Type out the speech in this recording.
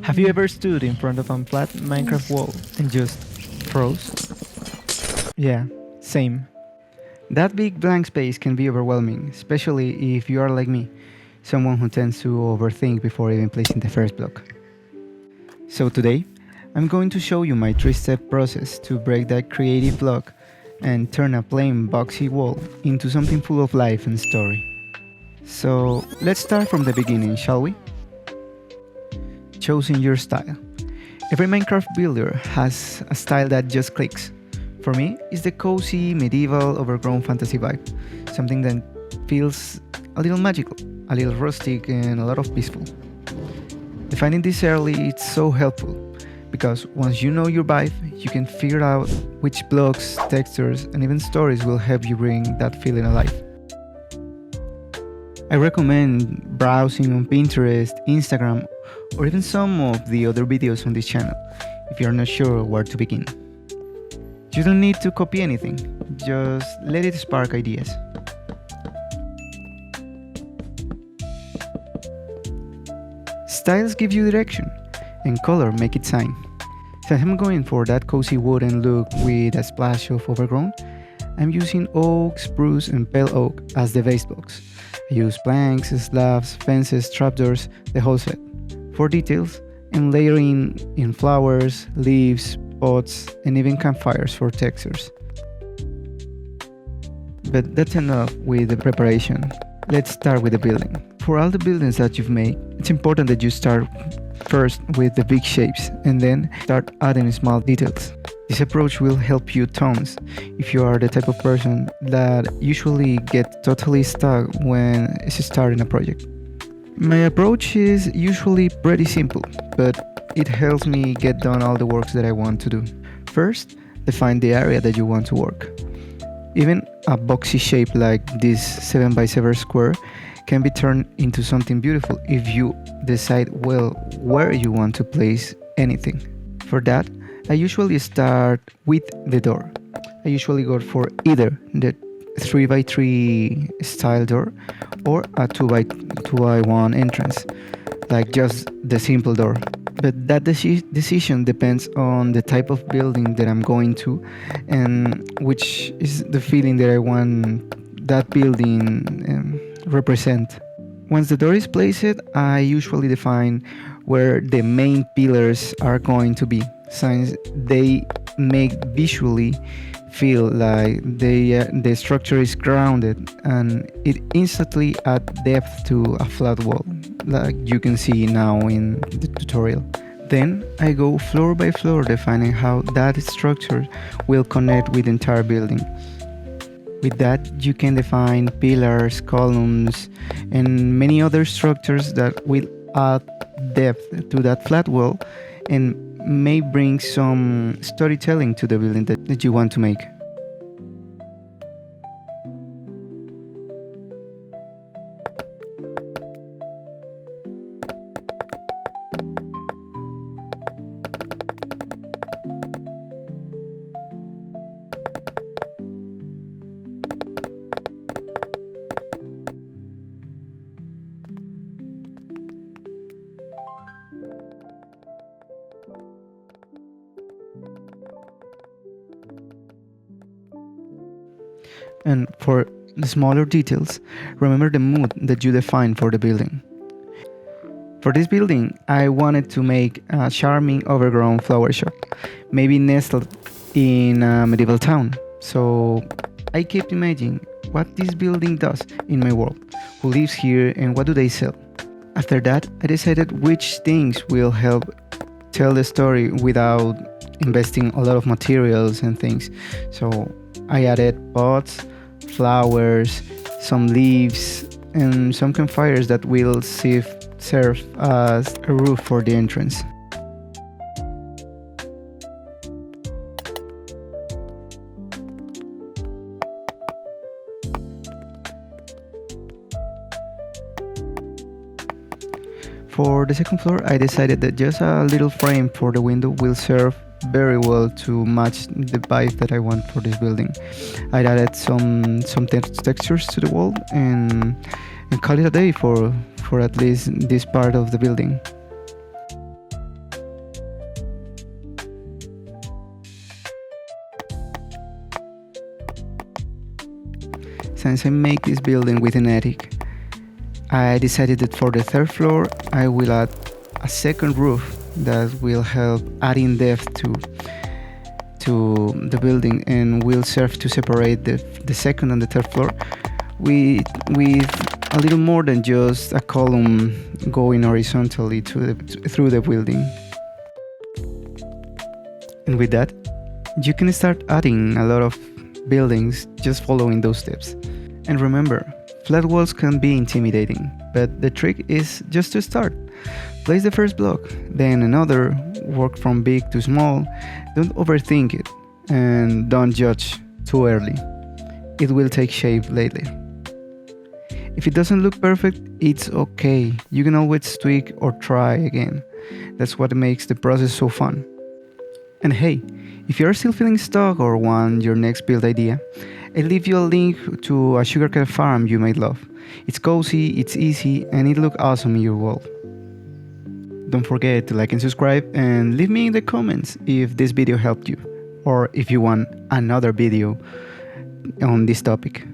Have you ever stood in front of a flat Minecraft wall and just froze? Yeah, same. That big blank space can be overwhelming, especially if you are like me, someone who tends to overthink before even placing the first block. So today, I'm going to show you my 3-step process to break that creative block and turn a plain boxy wall into something full of life and story. So let's start from the beginning, shall we? Choosing your style. Every Minecraft builder has a style that just clicks. For me, it's the cozy, medieval, overgrown fantasy vibe. Something that feels a little magical, a little rustic, and a lot of peaceful. Defining this early is so helpful, because once you know your vibe, you can figure out which blocks, textures, and even stories will help you bring that feeling alive. I recommend browsing on Pinterest, Instagram, or even some of the other videos on this channel if you're not sure where to begin. You don't need to copy anything, just let it spark ideas. Styles give you direction, and color make it shine. Since I'm going for that cozy wooden look with a splash of overgrown, I'm using oak, spruce, and pale oak as the base blocks. I use planks, slabs, fences, trapdoors, the whole set. For details, I'm layering in flowers, leaves, pots, and even campfires for textures. But that's enough with the preparation. Let's start with the building. For all the buildings that you've made, it's important that you start first with the big shapes and then start adding small details. This approach will help you tons if you are the type of person that usually get totally stuck when starting a project. My approach is usually pretty simple, but it helps me get done all the works that I want to do. First, define the area that you want to work. Even a boxy shape like this 7x7 square can be turned into something beautiful if you decide well where you want to place anything. For that, I usually start with the door. I usually go for either the 3x3 style door or a 2x1 entrance, like just the simple door. But that decision depends on the type of building that I'm going to and which is the feeling that I want that building represent. Once the door is placed, I usually define where the main pillars are going to be, since they make visually feel like the structure is grounded and it instantly adds depth to a flat wall, like you can see now in the tutorial. Then I go floor by floor defining how that structure will connect with the entire building. With that, you can define pillars, columns, and many other structures that will add depth to that flat wall and may bring some storytelling to the building that you want to make. And for the smaller details, remember the mood that you define for the building. For this building, I wanted to make a charming overgrown flower shop, maybe nestled in a medieval town. So I kept imagining what this building does in my world, who lives here and what do they sell. After that, I decided which things will help tell the story without investing a lot of materials and things. So I added pots, flowers, some leaves, and some campfires that will serve as a roof for the entrance. For the second floor, I decided that just a little frame for the window will serve very well to match the vibe that I want for this building. I added some textures to the wall and call it a day for at least this part of the building. Since I make this building with an attic, I decided that for the third floor I will add a second roof that will help adding depth to the building and will serve to separate the second and the third floor with a little more than just a column going horizontally through the building. And with that, you can start adding a lot of buildings just following those steps. And remember, flat walls can be intimidating, but the trick is just to start. Place the first block, then another, work from big to small. Don't overthink it, and don't judge too early. It will take shape later. If it doesn't look perfect, it's okay. You can always tweak or try again. That's what makes the process so fun. And hey, if you're still feeling stuck or want your next build idea, I'll leave you a link to a sugarcane farm you might love. It's cozy, it's easy, and it looks awesome in your wall. Don't forget to like and subscribe, and leave me in the comments if this video helped you, or if you want another video on this topic.